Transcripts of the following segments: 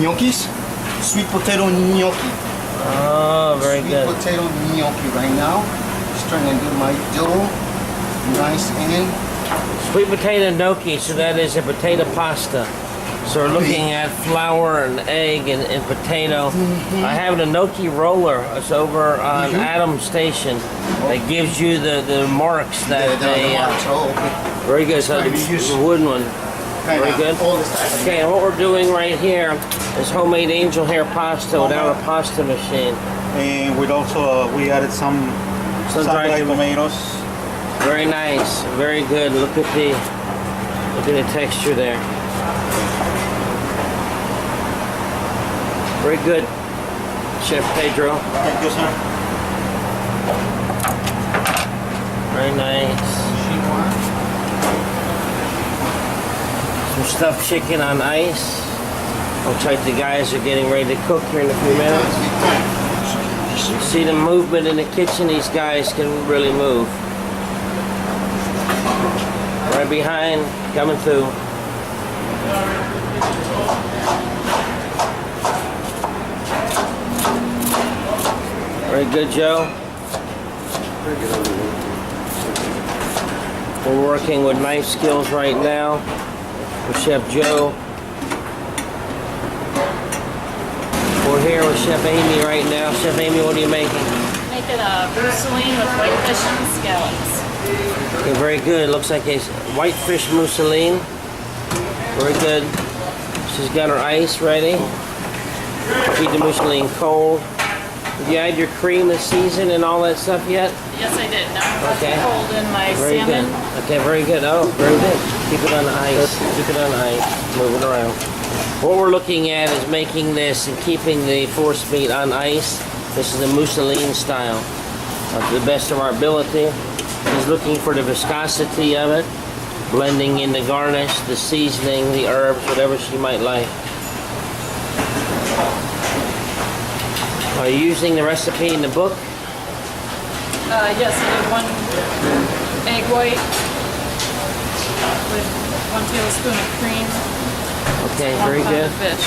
gnocchis, sweet potato gnocchi. Oh, very good. Sweet potato gnocchi right now. Just trying to do my dough nice and Sweet potato gnocchi, so that is a potato pasta. So we're looking at flour and egg and potato. I have a gnocchi roller. It's over on Adams Station. That gives you the marks that very good. So the wooden one. Very good. Okay, and what we're doing right here is homemade angel hair pasta without a pasta machine. And we also we added some sun-dried tomatoes. Very nice, very good. Look at the texture there. Very good, Chef Pedro. Thank you, sir. Very nice. Some stuffed chicken on ice. Looks like the guys are getting ready to cook here in a few minutes. You see the movement in the kitchen. These guys can really move. Right behind, coming through. Very good, Joe. We're working with knife skills right now with Chef Joe. We're here with Chef Amy right now. Chef Amy, what are you making? Making a mousseline with whitefish and scallops. Okay, very good. Looks like a whitefish mousseline. Very good. She's got her ice ready. Keep the mousseline cold. Did you add your cream and season and all that stuff yet? Yes, I did. Now I'm Okay. cold in my Very salmon. good. Okay, very good. Oh, very good. Keep it on the ice. Keep it on the ice. Move it around. What we're looking at is making this and keeping the force meat on ice. This is the mousseline style. To the best of our ability. He's looking for the viscosity of it, blending in the garnish, the seasoning, the herbs, whatever she might like. Are you using the recipe in the book? Yes, I did 1 egg white with 1 tablespoon of cream. Okay, 1 very pound good. of fish.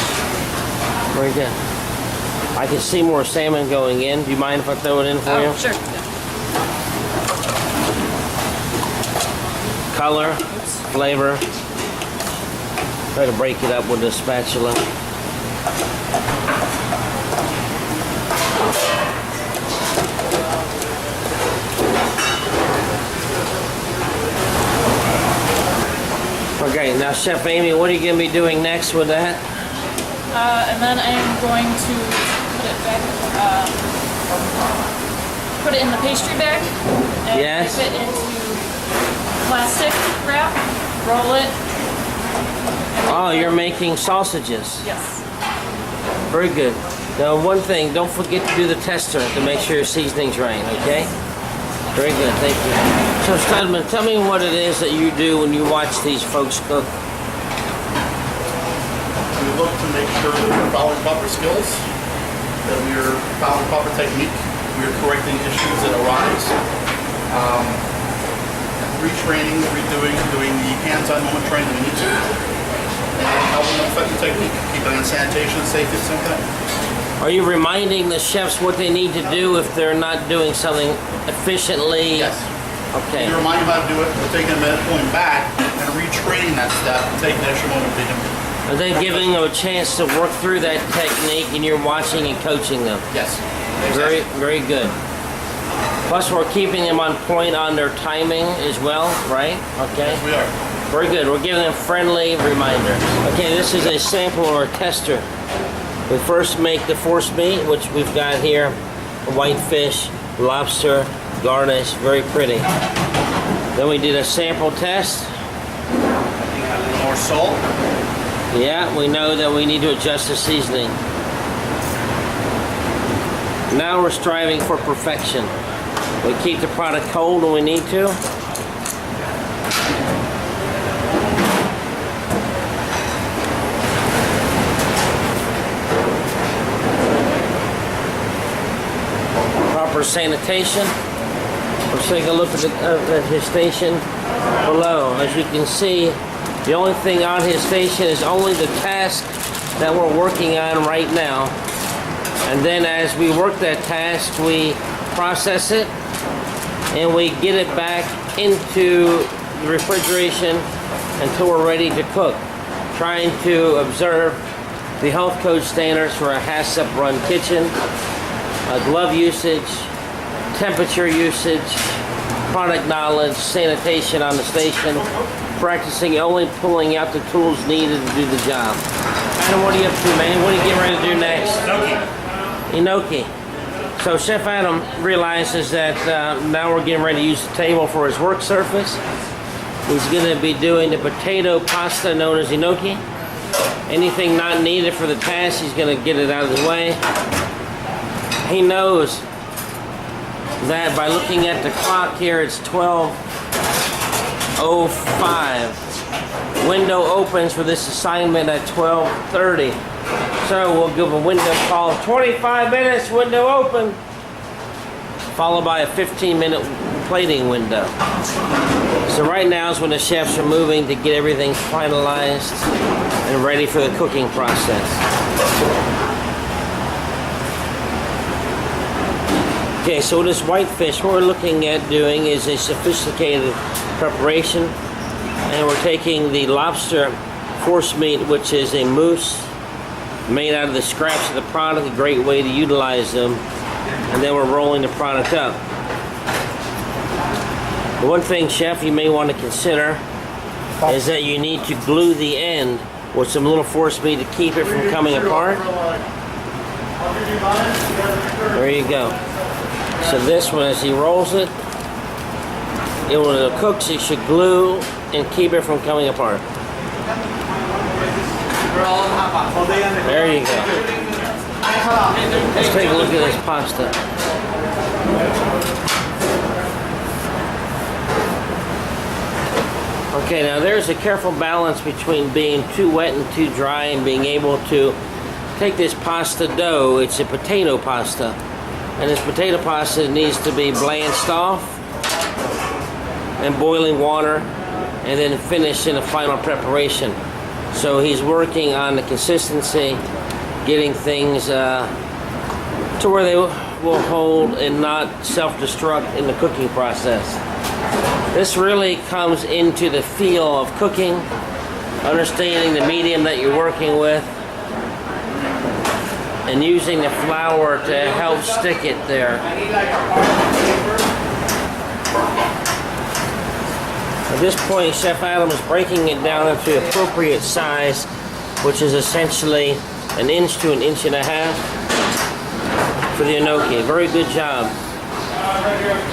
Very good. I can see more salmon going in. Do you mind if I throw it in for you? Sure. Color, flavor. Try to break it up with a spatula. Okay, now Chef Amy, what are you going to be doing next with that? And then I am going to put it back, put it in the pastry bag and Yes. dip it into plastic wrap, roll it. Oh, you're making sausages. Yes. Very good. Now, one thing, don't forget to do the tester to make sure your seasoning's right, okay? Very good, thank you. So, Studman, tell me what it is that you do when you watch these folks cook. We look to make sure that we're following proper skills, that we're following proper technique, we're correcting issues that arise. Retraining, doing the hands-on moment training we need to, and helping them affect the technique, keeping on sanitation, safety, and same thing. Are you reminding the chefs what they need to do if they're not doing something efficiently? Yes. Okay. You remind them how to do it, we're taking a minute, pulling back, and retraining that step, and taking an extra moment to him. Are they giving them a chance to work through that technique and you're watching and coaching them? Yes. Very, very good. Plus, we're keeping them on point on their timing as well, right? Okay. Yes, we are. Very good. We're giving them friendly reminders. Okay, this is a sample or a tester. We first make the force meat, which we've got here, whitefish, lobster, garnish, very pretty. Then we did a sample test. A little more salt. Yeah, we know that we need to adjust the seasoning. Now we're striving for perfection. We keep the product cold when we need to. Proper sanitation. Let's take a look at his station below. As you can see, the only thing on his station is only the task that we're working on right now. And then as we work that task, we process it and we get it back into the refrigeration until we're ready to cook. Trying to observe the health code standards for a HACCP run kitchen, glove usage, temperature usage, product knowledge, sanitation on the station, practicing only pulling out the tools needed to do the job. Adam, what are you up to, man? What are you getting ready to do next? Gnocchi. So Chef Adam realizes that now we're getting ready to use the table for his work surface. He's going to be doing the potato pasta known as gnocchi. Anything not needed for the task, he's going to get it out of the way. He knows that by looking at the clock here, it's 12:05. Window opens for this assignment at 12:30. So we'll give a window call, 25 minutes, window open, followed by a 15-minute plating window. So right now is when the chefs are moving to get everything finalized and ready for the cooking process. Okay, so this whitefish, what we're looking at doing is a sophisticated preparation, and we're taking the lobster force meat, which is a mousse made out of the scraps of the product, a great way to utilize them, and then we're rolling the product up. The one thing, Chef, you may want to consider is that you need to glue the end with some little force meat to keep it from coming apart. There you go. So this one, as he rolls it, when it cooks, he should glue and keep it from coming apart. There you go. Let's take a look at this pasta. Okay, now there's a careful balance between being too wet and too dry and being able to take this pasta dough. It's a potato pasta, and this potato pasta needs to be blanched off and boiling water and then finished in a final preparation. So he's working on the consistency, getting things to where they will hold and not self-destruct in the cooking process. This really comes into the feel of cooking, understanding the medium that you're working with, and using the flour to help stick it there. At this point, Chef Adam is breaking it down into appropriate size, which is essentially 1 inch to 1.5 inches for the gnocchi. Very good job.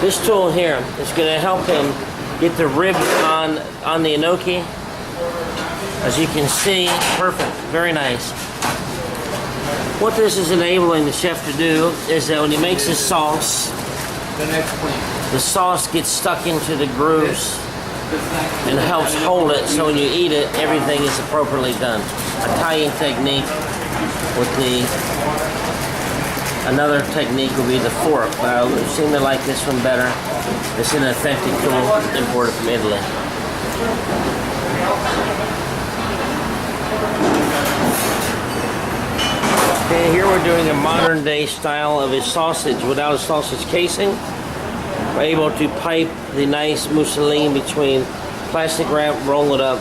This tool here is going to help him get the ribs on the gnocchi. As you can see, perfect, very nice. What this is enabling the chef to do is that when he makes his sauce, the sauce gets stuck into the grooves and helps hold it, so when you eat it, everything is appropriately done. Italian technique with another technique would be the fork, but I seem to like this one better. It's an authentic tool imported from Italy. Okay, here we're doing a modern day style of a sausage without a sausage casing. We're able to pipe the nice mousseline between plastic wrap, roll it up,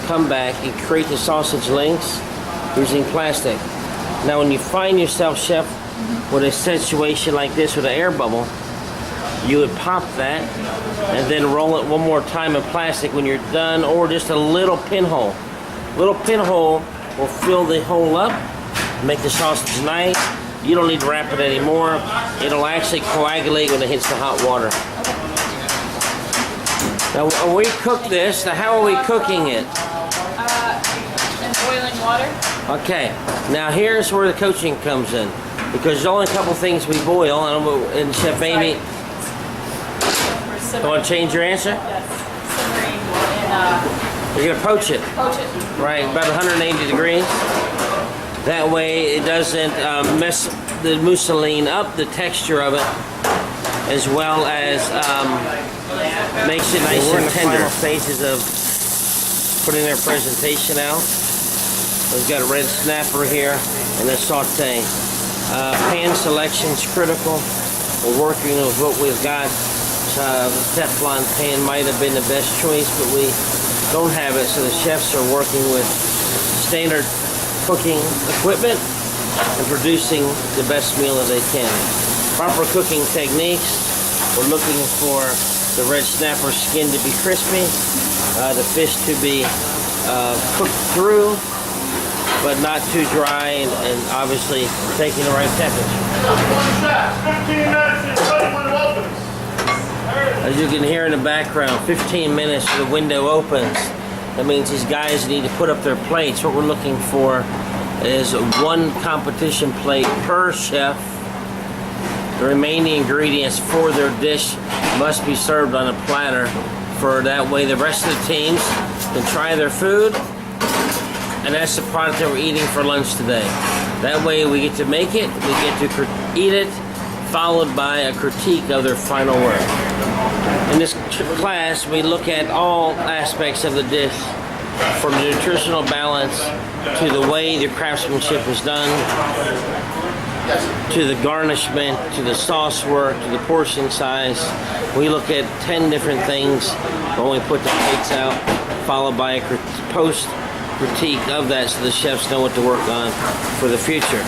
come back, and create the sausage links using plastic. Now when you find yourself, Chef, with a situation like this with an air bubble, you would pop that and then roll it one more time in plastic when you're done, or just a little pinhole. Little pinhole will fill the hole up, make the sausage nice. You don't need to wrap it anymore. It'll actually coagulate when it hits the hot water. Now, when we cook this, now how are we cooking it? In boiling water. Okay, now here's where the coaching comes in. Because there's only a couple things we boil, and Chef Amy, you want to change your answer? Yes, simmering in You're going to poach it. poach it. Right, about 180 degrees. That way it doesn't mess the mousseline up, the texture of it, as well as makes it nice and tender. We're in the final stages of putting their presentation out. We've got a red snapper here and a saute. Pan selection's critical. We're working with what we've got. Teflon pan might have been the best choice, but we don't have it, so the chefs are working with standard cooking equipment and producing the best meal that they can. Proper cooking techniques. We're looking for the red snapper skin to be crispy, the fish to be cooked through, but not too dry, and obviously taking the right temperature. 15 minutes, it's ready when it opens. As you can hear in the background, 15 minutes the window opens. That means these guys need to put up their plates. What we're looking for is one competition plate per chef. The remaining ingredients for their dish must be served on a platter, for that way the rest of the teams can try their food, and that's the product that we're eating for lunch today. That way we get to make it, we get to eat it, followed by a critique of their final work. In this class, we look at all aspects of the dish, from the nutritional balance to the way the craftsmanship is done, to the garnishment, to the sauce work, to the portion size. We look at 10 different things when we put the plates out, followed by a post critique of that, so the chefs know what to work on for the future.